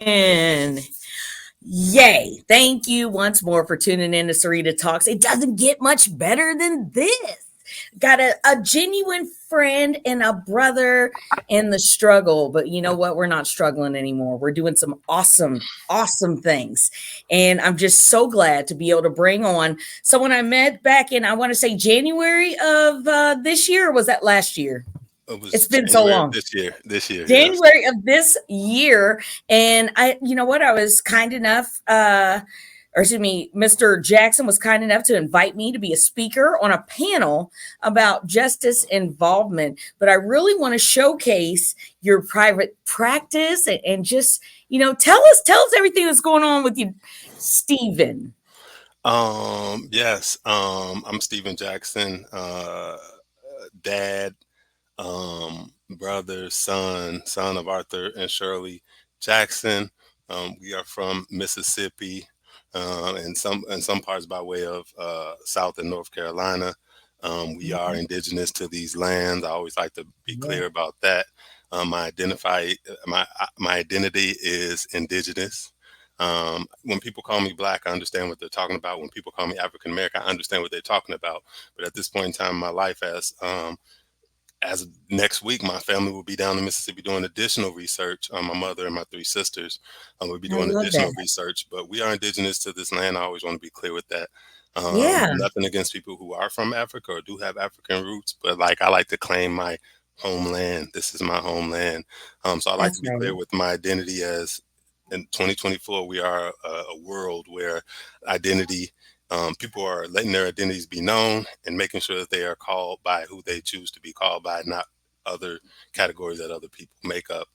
And yay. Thank you once more for tuning in to Sarita Talks. It doesn't get much better than this. Got a genuine friend and a brother in the struggle. But you know what? We're not struggling anymore. We're doing some awesome things. And I'm just so glad to be able to bring on someone I met back in, I want to say January of this year, or was that last year? It was It's been so January of long. this year. This year, yes. January of this year. And you know what? I was kind enough, or excuse me, Mr. Jackson was kind enough to invite me to be a speaker on a panel about justice involvement. But I really want to showcase your private practice and just, tell us everything that's going on with you, Stephen. Yes. I'm Stephen Jackson, dad, brother, son of Arthur and Shirley Jackson. We are from Mississippi, and some parts by way of South and North Carolina. We are Mhm. indigenous to these lands. I always like to be Yeah, clear about that. My identity is indigenous. When people call me black, I understand what they're talking about. When people call me African American, I understand what they're talking about. But at this point in time in my life, as of next week, my family will be down in Mississippi doing additional research. My mother and my three sisters will be I doing love additional that. research. But we are indigenous to this land. I always want to be clear with that. Yeah, Nothing against people who are from Africa or do have African roots, but like I like to claim my homeland. This is my homeland. So I like to that's be right. clear with my identity as in 2024, we are a world where identity people are letting their identities be known and making sure that they are called by who they choose to be called by, not other categories that other people make up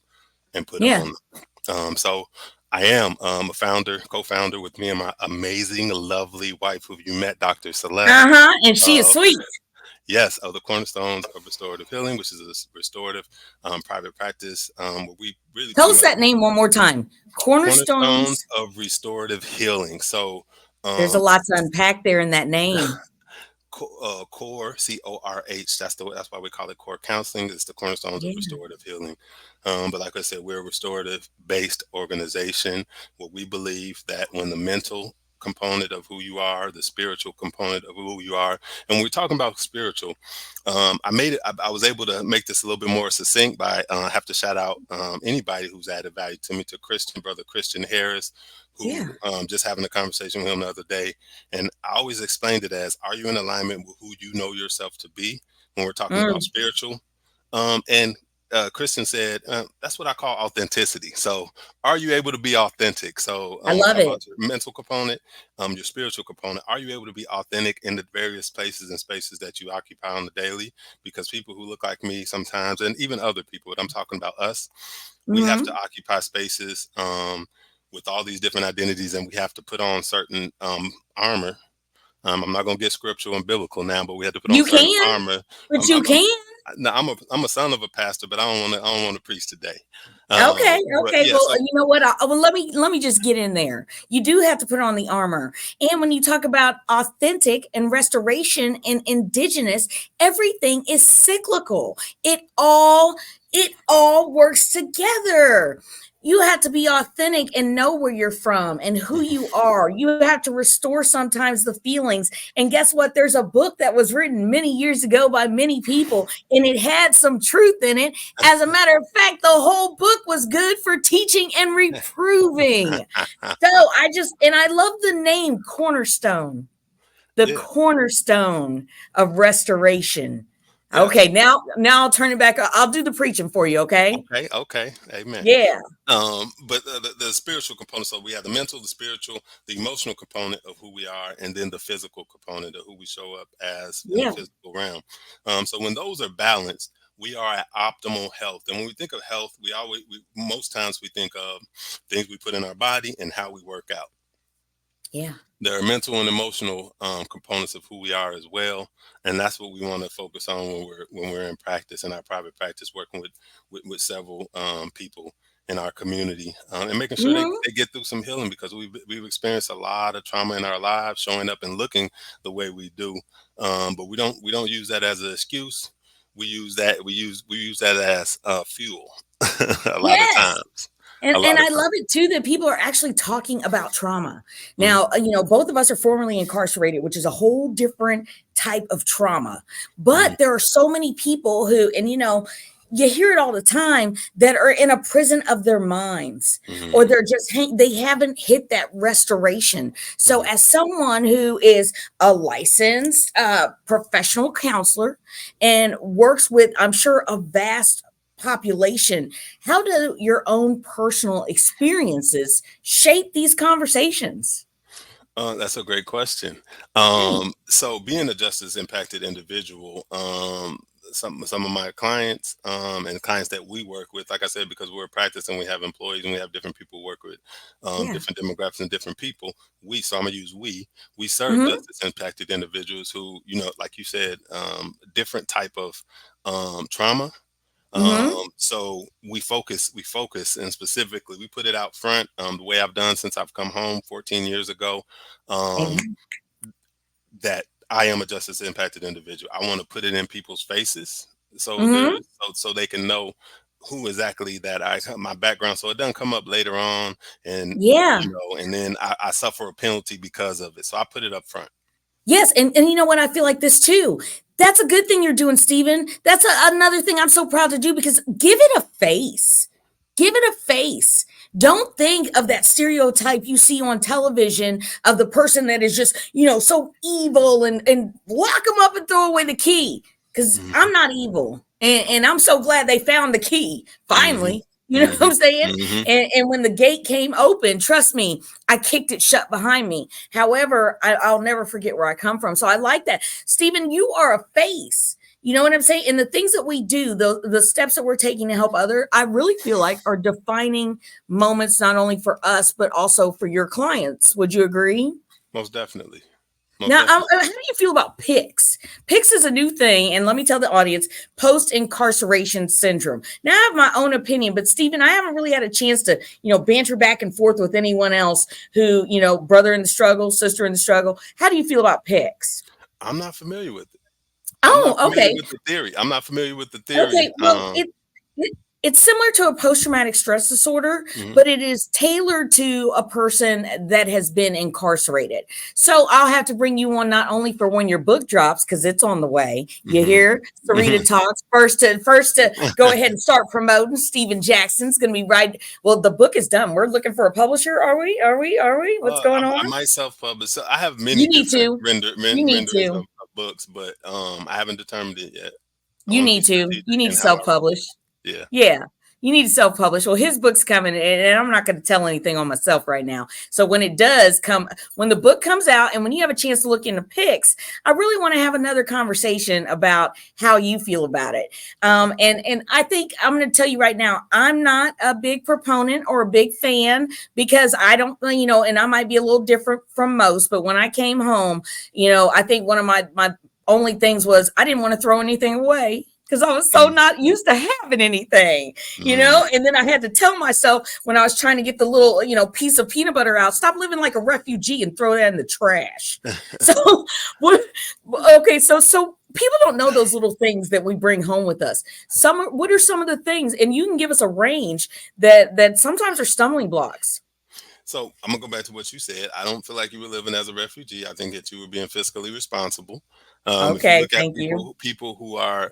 and put Yeah. on. So I am a founder, co-founder with me and my amazing, lovely wife who you met, Dr. Celeste. Uh-huh. And she is Uh, sweet. yes, of the Cornerstones of Restorative Healing, which is a restorative private practice where we really Tell pretty us much that name one more time. cornerstones Cornerstones. of restorative healing. So There's a um, lot to unpack there in that name. core CORH. That's why we call it core counseling. It's the cornerstones of Yeah. restorative healing. But like I said, we're a restorative based organization where we believe that when the mental component of who you are, the spiritual component of who you are, and when we're talking about spiritual, I made it. I was able to make this a little bit more succinct by have to shout out anybody who's added value to me, to brother Christian Harris, Yeah. who just having a conversation with him the other day, and I always explained it as, are you in alignment with who you know yourself to be when we're talking about Mm, spiritual? And Kristen said, that's what I call authenticity. So are you able to be authentic? So I we're love talking it. about your mental component, your spiritual component. Are you able to be authentic in the various places and spaces that you occupy on the daily? Because people who look like me sometimes, and even other people, but I'm talking about us, we have to Hmm. occupy spaces with all these different identities, and we have to put on certain armor. I'm not going to get scriptural and biblical now, but we had to put on You certain can, armor. but you can. No, I'm a son of a pastor, but I don't want to preach today. Okay, But okay. yeah, Well, so you know what? Well, let me just get in there. You do have to put on the armor. And when you talk about authentic and restoration and indigenous, everything is cyclical. It all works together. You have to be authentic and know where you're from and who you are. You have to restore sometimes the feelings. And guess what? There's a book that was written many years ago by many people, and it had some truth in it. As a matter of fact, the whole book was good for teaching and reproving. So and I love the name Cornerstone, the yeah, cornerstone of restoration. yes, Okay, now I'll turn it back. I'll do the preaching for you, okay? okay, amen. Yeah. But the spiritual component. So we have the mental, the spiritual, the emotional component of who we are, and then the physical component of who we show up as in the Yeah. physical realm. So when those are balanced, we are at optimal health. And when we think of health, most times we think of things we put in our body and how we work out. Yeah. There are mental and emotional components of who we are as well, and that's what we want to focus on when we're in practice, in our private practice, working with several people in our community, and making sure Mhm. they get through some healing, because we've experienced a lot of trauma in our lives, showing up and looking the way we do, but we don't use that as an excuse. We use that as fuel a lot of Yes. times. a And lot of I love times. it too that people are actually talking about trauma. Mhm, Now, both of us are formerly incarcerated, which is a whole different type of trauma. mhm, But there are so many people who, and you hear it all the time, that are in a prison of their minds, or mhm, they're just they haven't hit that restoration. So mhm. as someone who is a licensed professional counselor and works with, I'm sure, a vast population, how do your own personal experiences shape these conversations? That's a great question. Thanks. So being a justice impacted individual, some of my clients, and clients that we work with, like I said, because we're a practice and we have employees and we have different people work with, Yeah. different demographics and different people. So I'm gonna use we serve Hmm. justice impacted individuals who, like you said, different type of trauma. Hmm. So we focus, and specifically we put it out front, the way I've done since I've come home 14 years ago, um, Amen. that I am a justice impacted individual. I want to put it in people's faces, so Hmm. so they can know who exactly that my background, so it doesn't come up later on, and Yeah. and then I suffer a penalty because of it. So I put it up front. Yes, and you know what? I feel like this too. That's a good thing you're doing, Stephen. That's another thing I'm so proud to do, because give it a face. Give it a face. Don't think of that stereotype you see on television of the person that is just, so evil, and lock them up and throw away the key. Because Hmm. I'm not evil. And I'm so glad they found the key Hmm. finally. You know what Hmm. I'm saying? Hmm. And when the gate came open, trust me, I kicked it shut behind me. However, I'll never forget where I come from. So I like that. Stephen, you are a face. You know what I'm saying? And the things that we do, the steps that we're taking to help other, I really feel like are defining moments, not only for us, but also for your clients. Would you agree? Most definitely. Most Now, definitely. how do you feel about PICS? PICS is a new thing, and let me tell the audience: post incarceration syndrome. Now, I have my own opinion, but Stephen, I haven't really had a chance to, banter back and forth with anyone else who, brother in the struggle, sister in the struggle. How do you feel about PICS? I'm not familiar with it. I'm not Oh, familiar okay. with the theory. I'm not familiar with the Okay, theory. well, it's similar to a post-traumatic stress disorder, Mhm. but it is tailored to a person that has been incarcerated. So I'll have to bring you one not only for when your book drops, because it's on the way. You Mhm. hear? Sarita Mhm. Talks. First to go ahead and start promoting. Stephen Jackson's gonna be right. Well, the book is done. We're looking for a publisher. Are we? Are we? Are we? What's going I on? might self-publish. So I have many You need different to. You need renderings to. of books, but I haven't determined it yet. I You want to be need to. You strategic need in to how I roll. self-publish. Yeah. Yeah. You need to self-publish. Well, his book's coming, and I'm not going to tell anything on myself right now. So when it does come, when the book comes out, and when you have a chance to look into pics, I really want to have another conversation about how you feel about it. Okay. And I think I'm going to tell you right now, I'm not a big proponent or a big fan, because I don't, and I might be a little different from most, but when I came home, I think one of my only things was I didn't want to throw anything away, because I was so Mm, not used to having anything, mm. and then I had to tell myself when I was trying to get the little, piece of peanut butter out, stop living like a refugee and throw that in the trash. So, what, okay, so people don't know those little things that we bring home with us. What are some of the things, and you can give us a range that sometimes are stumbling blocks. So I'm gonna go back to what you said. I don't feel like you were living as a refugee. I think that you were being fiscally responsible. If you Okay, look at thank you. people who are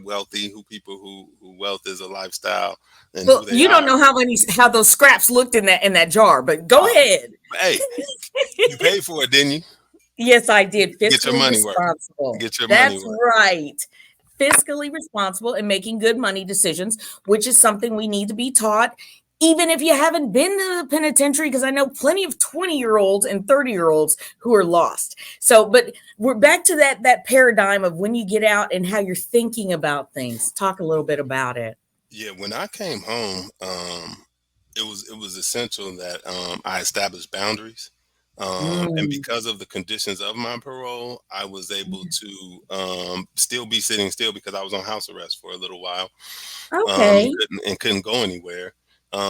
wealthy, who wealth is a lifestyle, and who Well, they you don't are. know how those scraps looked in that jar, but go Uh, ahead. hey, you paid for it, didn't you? Yes, I did. Get your Fiscally money worth. responsible. Get your money That's worth. right. Fiscally responsible and making good money decisions, which is something we need to be taught, even if you haven't been to the penitentiary, because I know plenty of 20-year-olds and 30-year-olds who are lost. So, but we're back to that paradigm of when you get out and how you're thinking about things. Talk a little bit about it. Yeah, when I came home, it was essential that I established boundaries. And Mm, because of the conditions of my parole, I was able to still be sitting still because I was on house arrest for a little while, and okay. couldn't go anywhere.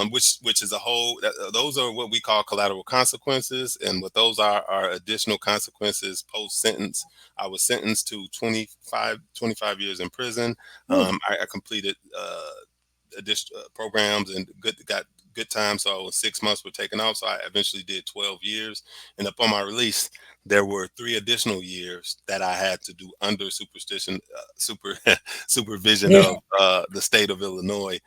Which is a whole. Those are what we call collateral consequences, and what those are additional consequences post sentence. I was sentenced to 25 years in prison. Oof. I completed additional programs and got good time. So 6 months were taken off. So I eventually did 12 years. And upon my release, there were 3 additional years that I had to do under supervision Yeah. of the state of Illinois.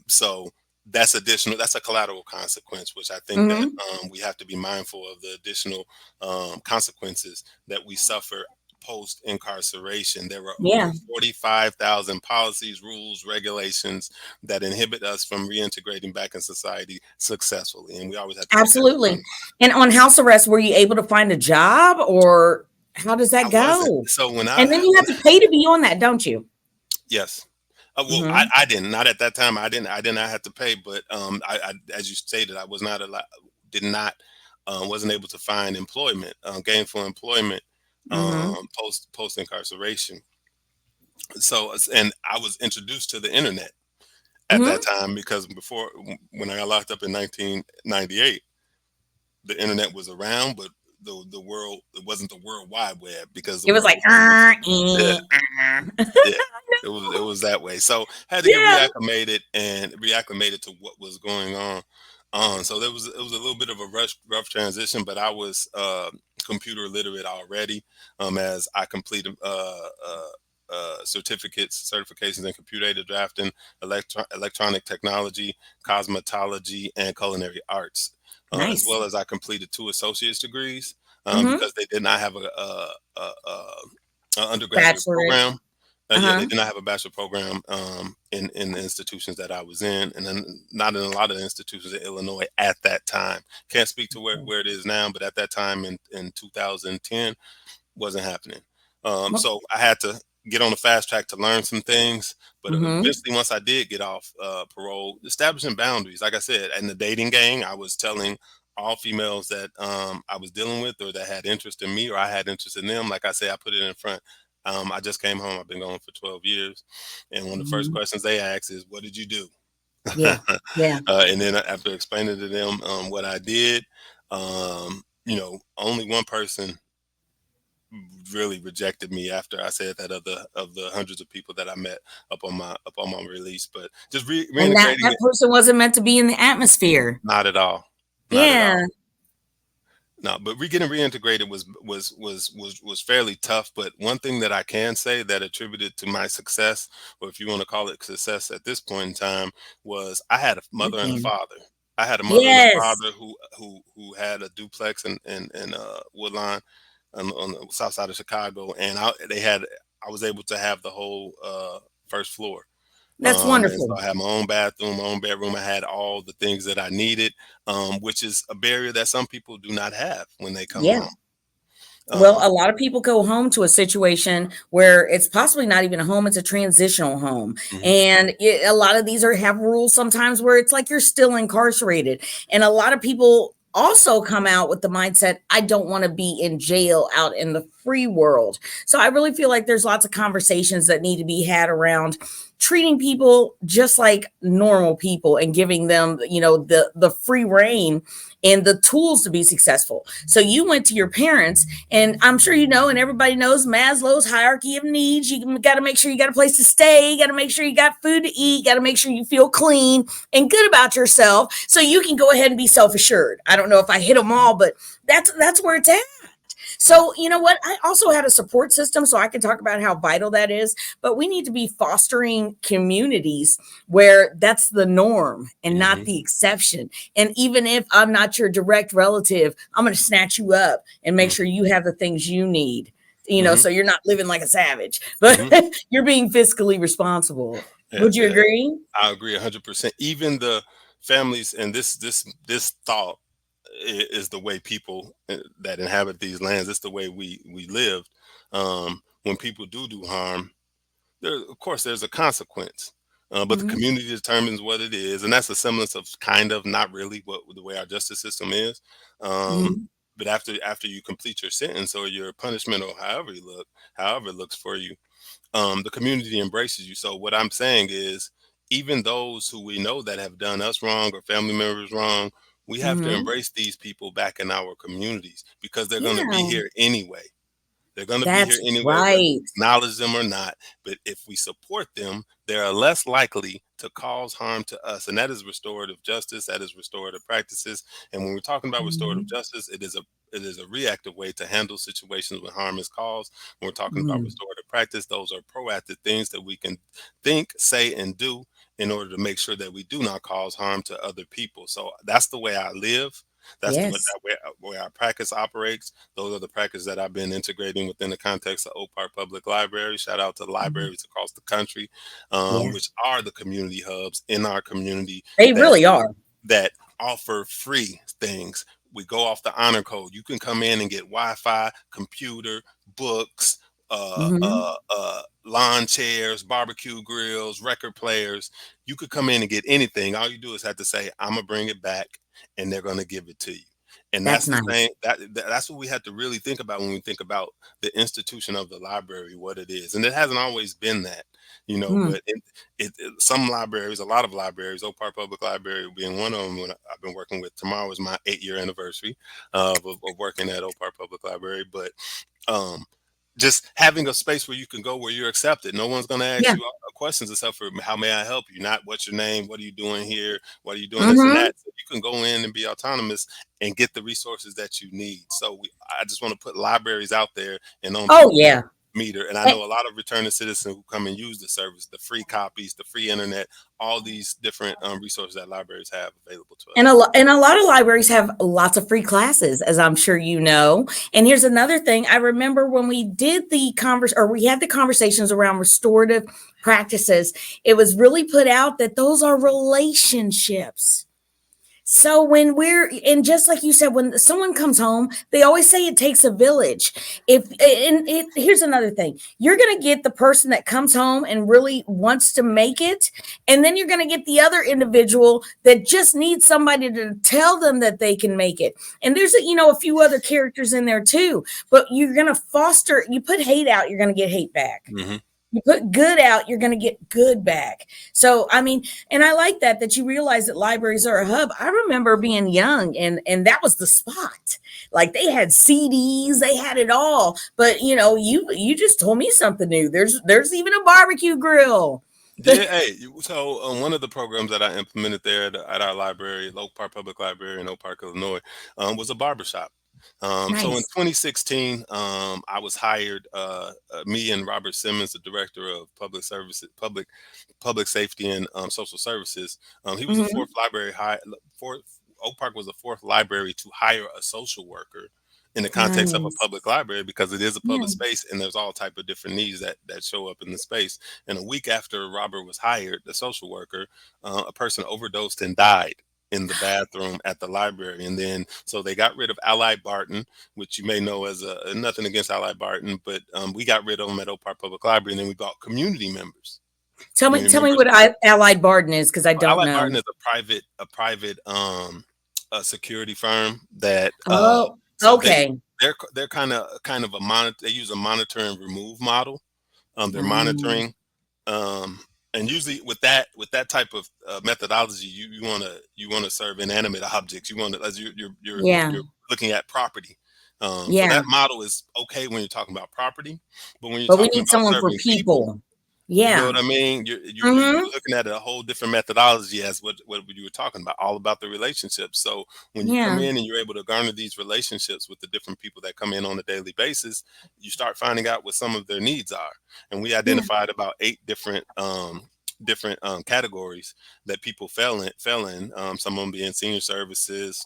So that's additional. That's a collateral consequence, which I think that Hmm. we have to be mindful of the additional consequences that we suffer post incarceration. There were over Yeah, 45,000 policies, rules, regulations that inhibit us from reintegrating back in society successfully, and we always have to keep that in absolutely. mind. And on house arrest, were you able to find a job, or how does I that wasn't. go? So And then you have to pay to be on that, don't you? yes. Well, Hmm. I didn't. Not at that time. I didn't. I did not have to pay. But as you stated, I was not allowed. Did not. Wasn't able to find employment, gainful employment, Hmm. post incarceration. So, and I was introduced to the internet at that Hmm. time because before, when I got locked up in 1998, the internet was around, but the world, it wasn't the World Wide Web because the It was world like, wasn't as, yeah. eh. Yeah, it was that way. So had to get Yeah. reacclimated to what was going on. So it was a little bit of a rough transition, but I was computer literate already, as I completed certifications in computer aided drafting, electronic technology, cosmetology, and culinary arts, as Nice. well as I completed 2 associate's degrees, Hmm. because they did not have a undergraduate Bachelorette. program. Yeah, they Uh-huh. did not have a bachelor program in the institutions that I was in, and then not in a lot of the institutions in Illinois at that time. Can't speak to where it is now, but at that time in 2010, wasn't happening. So I had to get on the fast track to learn some things. But Mm-hmm. eventually, once I did get off parole, establishing boundaries. Like I said, in the dating gang, I was telling all females that I was dealing with or that had interest in me or I had interest in them. Like I said, I put it in front. I just came home. I've been going for 12 years. And one of the first Hmm. questions they ask is, what did you do? Yeah. Yeah. And then after explaining to them what I did, only one person really rejected me after I said that, of the hundreds of people that I met up on my release. But just And that reintegrating that it, person wasn't meant to be in the atmosphere. not at all, not at all. Yeah. No, but getting reintegrated was fairly tough. But one thing that I can say that attributed to my success, or if you want to call it success at this point in time, was I had a You mother and a can. father. I had a mother and a Yes. father who had a duplex in Woodlawn on the south side of Chicago, and I was able to have the whole first floor. That's And so wonderful. I had my own bathroom, my own bedroom. I had all the things that I needed, which is a barrier that some people do not have when they come Yeah. home. Well, Um, a lot of people go home to a situation where it's possibly not even a home, it's a transitional home. mhm, And a lot of these have rules sometimes where it's like you're still incarcerated. And a lot of people also come out with the mindset, I don't want to be in jail out in the free world. So I really feel like there's lots of conversations that need to be had around treating people just like normal people and giving them, the free reign and the tools to be successful. So you went to your parents, and I'm sure you know, and everybody knows Maslow's hierarchy of needs. You got to make sure you got a place to stay. You got to make sure you got food to eat. You got to make sure you feel clean and good about yourself, so you can go ahead and be self assured. I don't know if I hit them all, but that's where it's at. So, you know what? I also had a support system, so I can talk about how vital that is. But we need to be fostering communities where that's the norm and not mhm, the exception. And even if I'm not your direct relative, I'm going to snatch you up and make mhm, sure you have the things you need. mhm, So you're not living like a savage, but mhm. you're being fiscally responsible. Yeah, Would you yeah, agree? I agree 100%. Even the families, and this thought is the way people that inhabit these lands. It's the way we lived. When people do harm, of course there's a consequence, but the Hmm. community determines what it is, and that's a semblance of kind of not really what the way our justice system is. um, Hmm. but after you complete your sentence or your punishment or however it looks for you, the community embraces you. So what I'm saying is, even those who we know that have done us wrong or family members wrong, we have to Hmm. embrace these people back in our communities because they're going to be Yeah, here anyway. They're going to be here that's anyway, whether we right. acknowledge them or not. But if we support them, they are less likely to cause harm to us. And that is restorative justice. That is restorative practices. And when we're talking about restorative Mhm. justice, it is a reactive way to handle situations when harm is caused. When we're talking about Mm. restorative practice, those are proactive things that we can think, say, and do in order to make sure that we do not cause harm to other people. So that's the way I live. That's the way Yes. that way our practice operates. Those are the practices that I've been integrating within the context of Oak Park Public Library. Shout out to Mhm. libraries across the country, Yes. which are the community hubs in our community They that really are. that offer free things. We go off the honor code. You can come in and get Wi-Fi, computer, books, Mhm. lawn chairs, barbecue grills, record players. You could come in and get anything. All you do is have to say, "I'm gonna bring it back," and they're gonna give it to you. And That's that's the nice. thing that's what we have to really think about when we think about the institution of the library, what it is. And it hasn't always been that, Mm. but some libraries, a lot of libraries, Oak Park Public Library being one of them, when I've been working with. Tomorrow is my 8-year anniversary of working at Oak Park Public Library. But um, just having a space where you can go where you're accepted. No one's going to ask Yeah. you questions except for how may I help you? Not what's your name? What are you doing here? What are you doing this and Mhm. that? So you can go in and be autonomous and get the resources that you need. So I just want to put libraries out there and on Oh, people's yeah. meter. And I A know a lot of returning citizens who come and use the service, the free copies, the free internet, all these different resources that libraries have available to and us. a lot of libraries have lots of free classes, as I'm sure you know. And here's another thing. I remember when we did the or we had the conversations around restorative practices, it was really put out that those are relationships. So when we're and just like you said, when someone comes home, they always say it takes a village. If and it, Here's another thing: you're going to get the person that comes home and really wants to make it, and then you're going to get the other individual that just needs somebody to tell them that they can make it. And there's a few other characters in there too. But you're going to foster. You put hate out, you're going to get hate back. Hmm. You put good out, you're going to get good back. So, I mean, and I like that you realize that libraries are a hub. I remember being young and that was the spot. Like they had CDs, they had it all. But, you just told me something new. There's even a barbecue grill. Yeah, hey, so one of the programs that I implemented there at our library, Oak Park Public Library in Oak Park, Illinois, was a barbershop. So in Nice. 2016, I was hired, me and Robert Simmons, the director of public services, public safety and social services. He was the Mhm. fourth library fourth. Oak Park was the fourth library to hire a social worker in the context of a Nice. public library because it is a Yeah. public space and there's all type of different needs that show up in the space. And a week after Robert was hired, the social worker, a person overdosed and died in the bathroom at the library. And then so they got rid of Ally Barton, which you may know as nothing against Ally Barton, but we got rid of them at Oak Park Public Library, and then we bought community members. Tell me Community tell me members. what Allied Barden is because I don't Ally know. Barton is a private a security firm that Oh, so okay. they're kind of a monitor. They use a monitor and remove model. They're Um, monitoring, um, and usually with that type of methodology, you want to serve inanimate objects. You want to as yeah. you're looking at property. So Yeah. that model is okay when you're talking about property, but when you're But we talking need about someone for serving people, people. you know Yeah. what I mean? You're Mhm. looking at a whole different methodology as what you were talking about, all about the relationships. So when you come Yeah. in and you're able to garner these relationships with the different people that come in on a daily basis, you start finding out what some of their needs are. And we Yeah. identified about 8 different categories that people fell in. Some of them being senior services,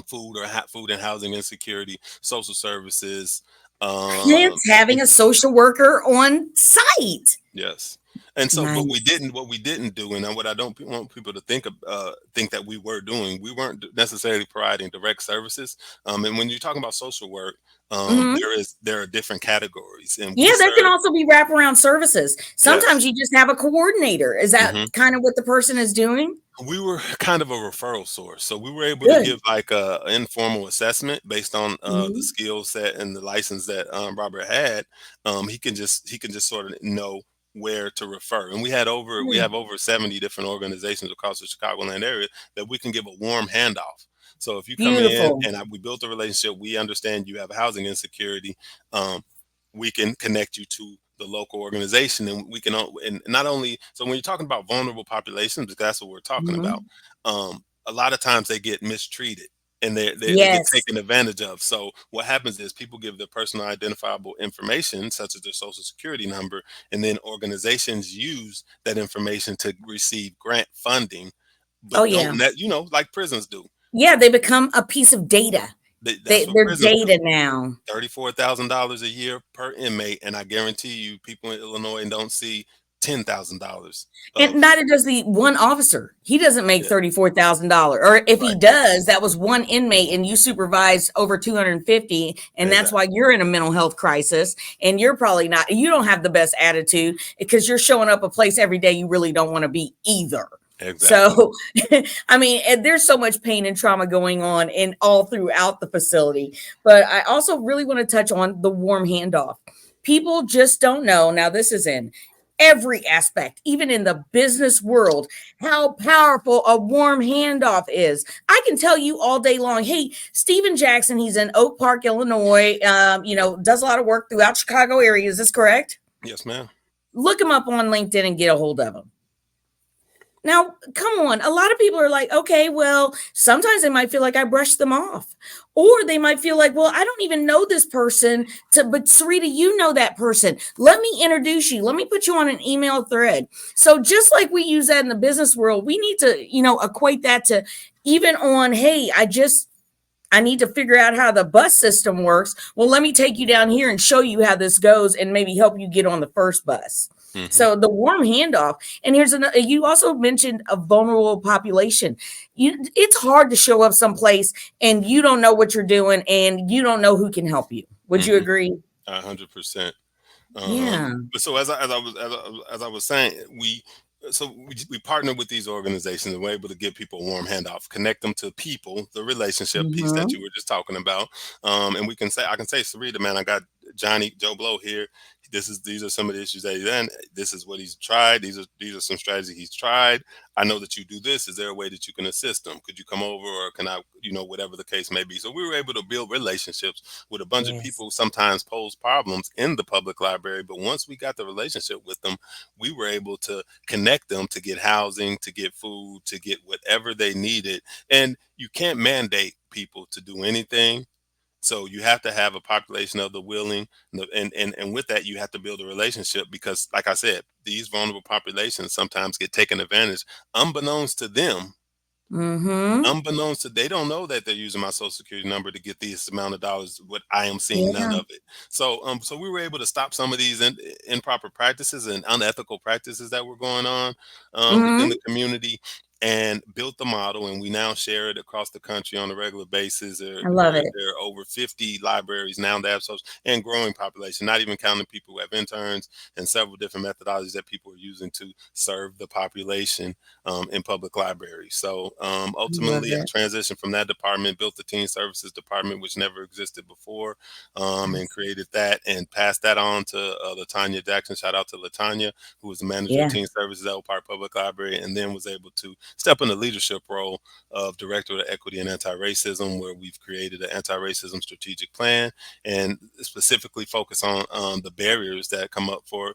food and housing insecurity, social services. Um, Hence having a social worker on site. Yes. And so, but we Nice. didn't. What we didn't do, and what I don't want people to think that we were doing, we weren't necessarily providing direct services. And when you're talking about social work, Mhm. there are different categories, and we Yeah, there can serve. also be wraparound services. Yes. Sometimes you just have a coordinator. Is that Hmm. kind of what the person is doing? We were kind of a referral source, so we were able to Good. give like a informal assessment based on the Mhm. skill set and the license that Robert had. He can just sort of know where to refer, and we Yeah. have over 70 different organizations across the Chicagoland area that we can give a warm handoff. So if you come in Beautiful. and we built a relationship, we understand you have housing insecurity. Um, we can connect you to the local organization, and we can and not only so when you're talking about vulnerable populations, because that's what we're talking about, Mhm. a lot of times they get mistreated and they get Yes. taken advantage of. So what happens is people give their personal identifiable information, such as their social security number, and then organizations use that information to receive grant funding, Oh, but yeah. don't like prisons do. Yeah, they become a piece of data. That's what They're prisons do. data now. $34,000 a year per inmate, and I guarantee you, people in Illinois don't see $10,000 And of neither does the one officer. He doesn't make yeah, $34,000. Or if he right, does, that was one inmate and you supervised over 250. And that's exactly, why you're in a mental health crisis. And you're probably not, you don't have the best attitude because you're showing up a place every day you really don't want to be either. exactly. So, I mean, and there's so much pain and trauma going on in all throughout the facility. But I also really want to touch on the warm handoff. People just don't know. Now, this is in every aspect, even in the business world, how powerful a warm handoff is. I can tell you all day long, hey, Steven Jackson, he's in Oak Park, Illinois, does a lot of work throughout Chicago area. Is this correct? Yes, ma'am. Look him up on LinkedIn and get a hold of him. Now, come on. A lot of people are like, okay, well, sometimes they might feel like I brushed them off. Or they might feel like, well, I don't even know this person. But Sarita, you know that person. Let me introduce you. Let me put you on an email thread. So just like we use that in the business world, we need to, equate that to even on, hey, I need to figure out how the bus system works. Well, let me take you down here and show you how this goes and maybe help you get on the first bus. Hmm. So the warm handoff. And here's another, you also mentioned a vulnerable population. It's hard to show up someplace and you don't know what you're doing and you don't know who can help you. Would you Hmm. agree? 100%. Yeah. But so as I was saying, we partner with these organizations and we're able to give people a warm handoff, connect them to people, the relationship piece that Mm-hmm. you were just talking about. And I can say, Sarita, man, I got Johnny Joe Blow here. These are some of the issues that he's in. This is what he's tried. These are some strategies he's tried. I know that you do this. Is there a way that you can assist him? Could you come over, or can I, whatever the case may be. So we were able to build relationships with a bunch of Yes. people who sometimes pose problems in the public library. But once we got the relationship with them, we were able to connect them to get housing, to get food, to get whatever they needed. And you can't mandate people to do anything. So you have to have a population of the willing, and with that, you have to build a relationship because, like I said, these vulnerable populations sometimes get taken advantage, unbeknownst to them. Mm-hmm. Unbeknownst to they don't know that they're using my social security number to get this amount of dollars. What I am seeing none Yeah. of it. So we were able to stop some of these improper practices and unethical practices that were going on within the Mm-hmm. community, and built the model. And we now share it across the country on a regular basis. I love it. There are over 50 libraries now that have social and growing population, not even counting people who have interns, and several different methodologies that people are using to serve the population in public libraries. So I love ultimately, I it. transitioned from that department, built the teen services department, which never existed before, and Nice. created that and passed that on to Latanya Jackson. Shout out to Latanya, who was the manager of Yeah. teen services at Oak Park Public Library, and then was able to step in the leadership role of director of equity and anti-racism, where we've created an anti-racism strategic plan and specifically focus on the barriers that come up for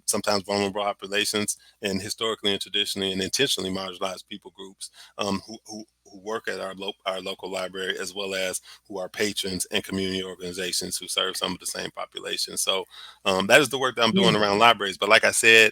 sometimes vulnerable populations and historically and traditionally and intentionally marginalized people groups who work at our local library, as well as who are patrons and community organizations who serve some of the same populations. So that is the work that I'm Yeah. doing around libraries. But like I said,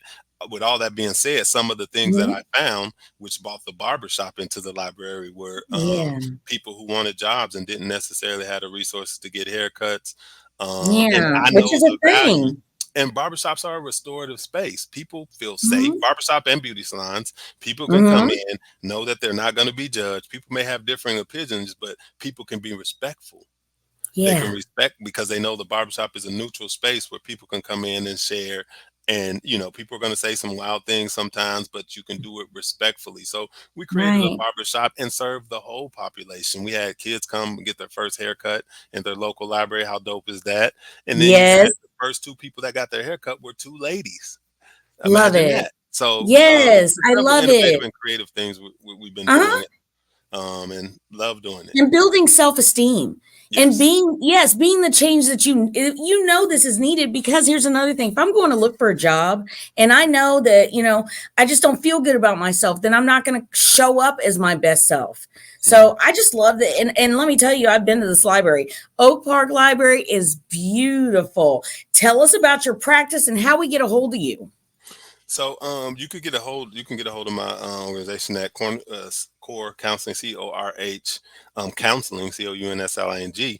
with all that being said, some of the things that Mhm. I found, which brought the barbershop into the library, were Yeah. people who wanted jobs and didn't necessarily have the resources to get haircuts. And Yeah. I Which know is a the value. thing. And barbershops are a restorative space. People feel safe. Mhm. Barbershop and beauty salons. People can come Mhm. in, know that they're not going to be judged. People may have differing opinions, but people can be respectful. They can Yeah. respect because they know the barbershop is a neutral space where people can come in and share. And people are going to say some wild things sometimes, but you can do it respectfully. So we created a Right. barbershop and served the whole population. We had kids come and get their first haircut in their local library. How dope is that? And then you had Yes. the first two people that got their haircut were two ladies. Love Imagine it. that. So Yes. just I several love innovative it. and creative things we've been Uh-huh. doing. and love doing it. And building self-esteem and Yes. being the change that you know this is needed. Because here's another thing: if I'm going to look for a job and I know that I just don't feel good about myself, then I'm not going to show up as my best self. Mhm. So I just love that. And let me tell you, I've been to this library. Oak Park Library is beautiful. Tell us about your practice and how we get a hold of you. So you can get a hold of my organization at Core Counseling, CORH, counseling, COUNSLING,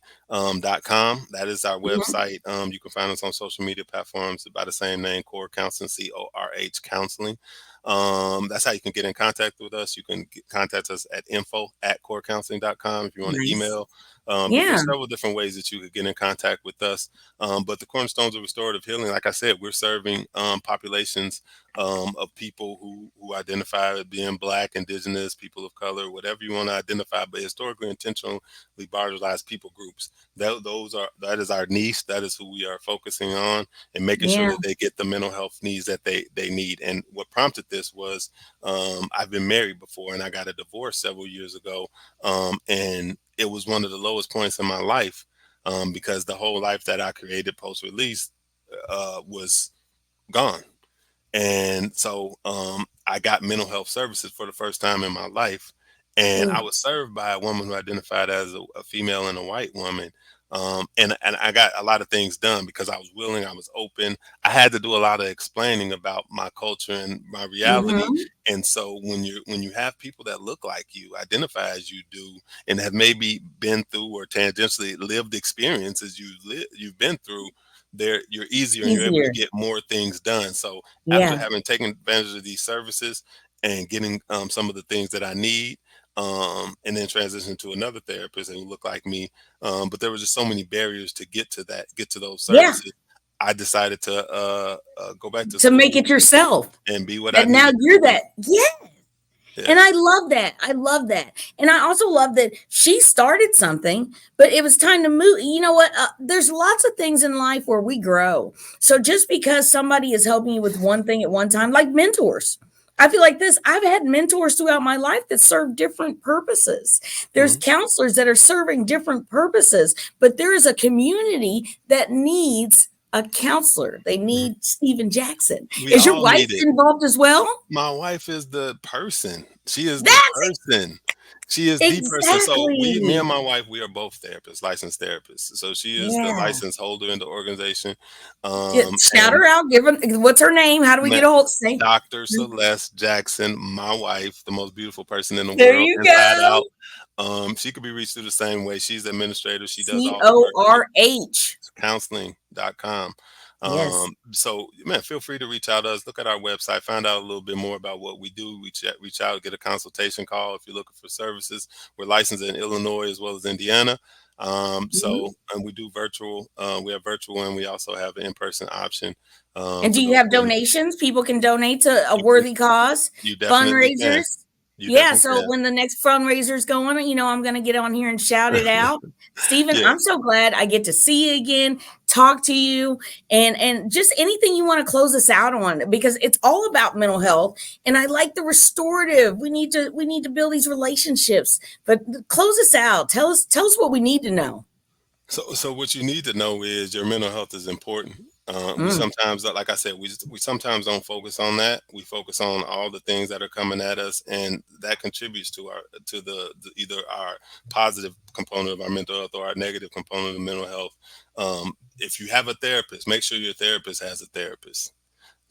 .com. That is our Mhm. website. You can find us on social media platforms by the same name, Core Counseling, CORH counseling. That's how you can get in contact with us. You can contact us at info@corecounseling.com if you want to Nice. email. But Yeah. there's several different ways that you could get in contact with us. But the cornerstones of restorative healing, like I said, we're serving populations of people who identify as being Black, Indigenous, people of color, whatever you want to identify, but historically intentionally marginalized people groups. That is our niche. That is who we are focusing on, and making sure Yeah. that they get the mental health needs that they need. And what prompted this was I've been married before, and I got a divorce several years ago, and it was one of the lowest points in my life, because the whole life that I created post release was gone. And so I got mental health services for the first time in my life. And I Ooh. was served by a woman who identified as a female and a white woman. And I got a lot of things done because I was willing, I was open. I had to do a lot of explaining about my culture and my reality. Mhm. And so when you have people that look like you, identify as you do, and have maybe been through or tangentially lived experiences you've been through, there you're easier and you're able to Easier. get more things done. So after Yeah. having taken advantage of these services and getting some of the things that I need, and then transition to another therapist who looked like me, but there were just so many barriers to get to those Yeah. services. I decided to go back to To make school it yourself. and be what I That now needed to you're be. that. Yeah. And I Yes. love that. I love that. And I also love that she started something, but it was time to move. You know what? There's lots of things in life where we grow. So just because somebody is helping you with one thing at one time, like mentors, I feel like this. I've had mentors throughout my life that serve different purposes. There's Mhm. counselors that are serving different purposes, but there is a community that needs a counselor. They Mhm. need Stephen Jackson. We Is your all wife need it. involved as well? My wife is the person. She is the That's person. She is the person. So me exactly. and my wife, we are both therapists, licensed therapists. So she is the Yeah. license holder in the organization. Shout And her out. Give her what's her name? How do we ma- get a hold? Say Dr. Celeste Jackson, my wife, the most beautiful person in the there world, you inside go. out. She could be reached through the same way. She's the administrator. She does all the work. CORH. Counseling.com. Yes. So man, feel free to reach out to us. Look at our website, find out a little bit more about what we do. Reach out, get a consultation call if you're looking for services. We're licensed in Illinois as well as Indiana. Mhm. And we do virtual. We have virtual, and we also have an in-person option And do for you those have who are. donations? People can donate to a You, worthy cause, you definitely can. fundraisers. You Yeah, definitely so can. when the next fundraiser's going, I'm going to get on here and shout it out. Stephen, Yeah. I'm so glad I get to see you again, talk to you, and just anything you want to close us out on, because it's all about mental health. And I like the restorative. We need to build these relationships. But close us out. Tell us what we need to know. So what you need to know is your mental health is important. We Mm. sometimes, like I said, we sometimes don't focus on that. We focus on all the things that are coming at us, and that contributes to the either our positive component of our mental health or our negative component of mental health. If you have a therapist, make sure your therapist has a therapist.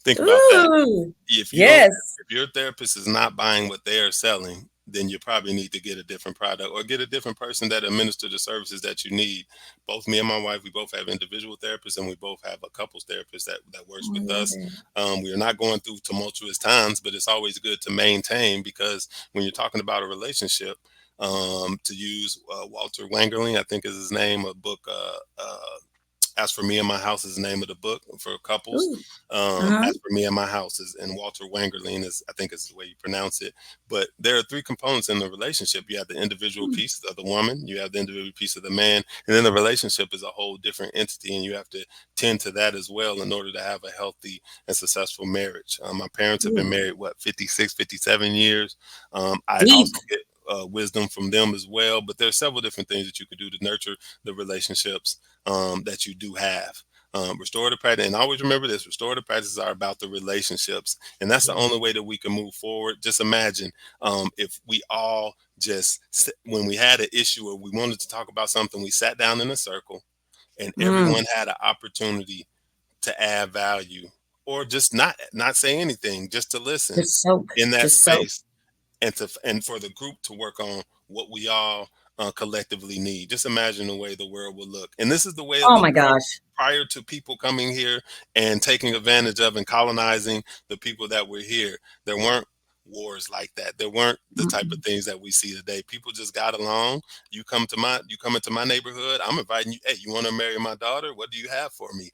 Think about that. Ooh. If you don't, Yes. if your therapist is not buying what they are selling, then you probably need to get a different product or get a different person that administer the services that you need. Both me and my wife, we both have individual therapists, and we both have a couples therapist that works Oh, I with love us. it. We are not going through tumultuous times, but it's always good to maintain, because when you're talking about a relationship, to use Walter Wangerling, I think is his name, a book. As for Me and My House is the name of the book for couples. Ooh. Uh-huh. As for Me and My House is, and Walter Wangerling is, I think is the way you pronounce it. But there are three components in the relationship. You have the individual Mm. piece of the woman, you have the individual piece of the man, and then the relationship is a whole different entity, and you have to tend to that as well in order to have a healthy and successful marriage. My parents have been Ooh. married, what, 56, 57 years. I Deep. also get wisdom from them as well. But there's several different things that you could do to nurture the relationships that you do have. Restorative practice, and always remember this: restorative practices are about the relationships, and that's the Yeah. only way that we can move forward. Just imagine if we all just, when we had an issue or we wanted to talk about something, we sat down in a circle and Mm, everyone had an opportunity to add value, or just not say anything, just to listen just soak, in that just soak. space, and for the group to work on what we all collectively need. Just imagine the way the world will look, and this is the way it Oh looked my gosh. prior to people coming here and taking advantage of and colonizing the people that were here. There weren't wars like that. There weren't the type of Mm-mm. things that we see today. People just got along. You come into my neighborhood, I'm inviting you, hey, you want to marry my daughter? What do you have for me?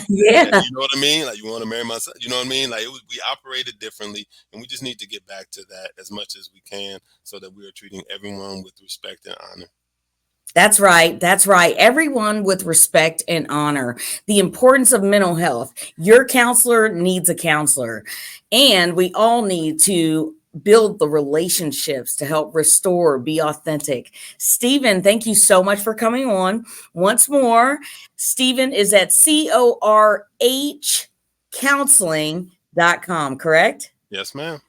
Yeah. You know what I mean? Like, you want to marry my son? You know what I mean? Like, we operated differently, and we just need to get back to that as much as we can, so that we are treating everyone with respect and honor. That's right. That's right. Everyone with respect and honor. The importance of mental health. Your counselor needs a counselor. And we all need to build the relationships to help restore, be authentic. Stephen, thank you so much for coming on. Once more, Stephen is at corhcounseling.com, correct? Yes, ma'am.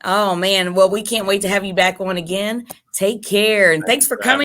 Oh man, well, we can't wait to have you back on again. Take care and Thank thanks you for for having coming.